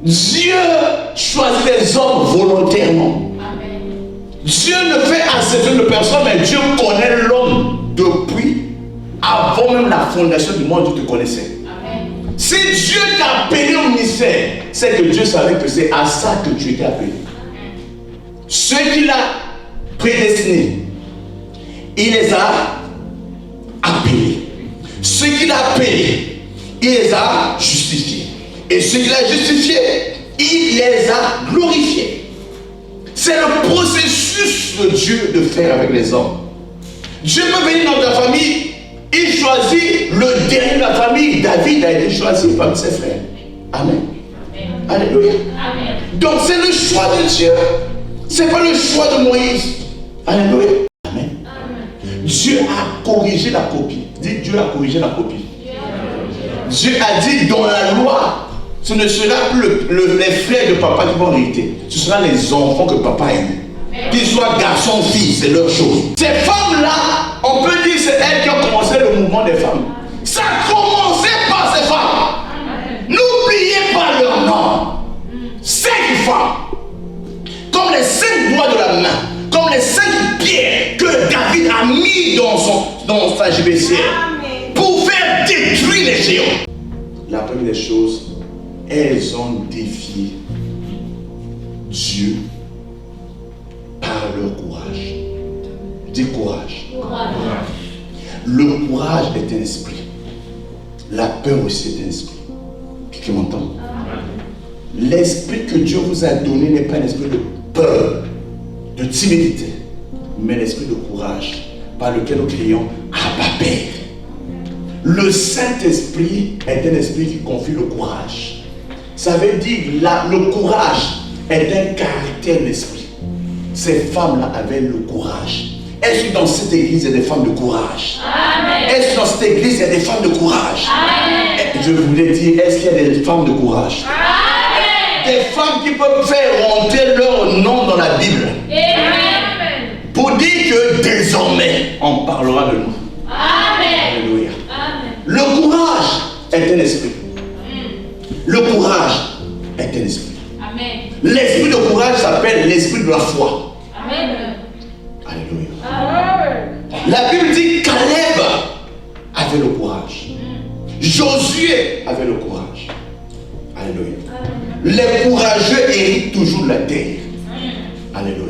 Dieu choisit les hommes volontairement. Dieu ne fait accepter de personne, mais Dieu connaît l'homme depuis avant même la fondation du monde. Dieu te connaissait. Si Dieu t'a appelé au ministère, c'est que Dieu savait que c'est à ça que tu étais appelé. Ceux qu'il a prédestinés, il les a appelés. Ceux qu'il a appelés, il les a justifiés. Et ceux qu'il a justifiés, il les a glorifiés. C'est le processus de Dieu de faire avec les hommes. Dieu peut venir dans ta famille, il choisit le dernier de la famille. David a été choisi parmi ses frères. Amen. Alléluia. Donc c'est le choix de Dieu. Ce n'est pas le choix de Moïse. Alléluia. Amen. Dieu a corrigé la copie. Dis, Dieu a corrigé la copie. Dieu a dit dans la loi, ce ne sera plus les frères de papa qui vont hériter. Ce sera les enfants que papa a eus. Qu'ils soient garçons ou filles, c'est leur chose. Ces femmes-là, on peut dire c'est elles qui ont commencé le mouvement des femmes. Ça a commencé par ces femmes. N'oubliez pas leur nom. 5 femmes. Comme les 5 doigts de la main. Comme les 5 pierres que David a mis dans sa gibecière. Pour faire détruire les géants. La première des choses, elles ont défié Dieu par leur courage. Dis courage. Le courage est un esprit. La peur aussi est un esprit. Qui m'entend? L'esprit que Dieu vous a donné n'est pas un esprit de peur, de timidité, mais l'esprit de courage par lequel nous crions Abba Père. Le Saint-Esprit est un esprit qui confie le courage. Ça veut dire le courage est un caractère d'esprit. Ces femmes-là avaient le courage. Est-ce que dans cette église, il y a des femmes de courage? Est-ce que dans cette église, il y a des femmes de courage? Amen. Je voulais dire, est-ce qu'il y a des femmes de courage? Amen. Des femmes qui peuvent faire rentrer leur nom dans la Bible. Amen. Pour dire que désormais, on parlera de nous. Amen. Alléluia. Amen. Le courage est un esprit. Le courage est un esprit. Amen. L'esprit de courage s'appelle l'esprit de la foi. Amen. Alléluia. Amen. La Bible dit Caleb avait le courage. Josué avait le courage. Alléluia. Amen. Les courageux héritent toujours la terre. Alléluia.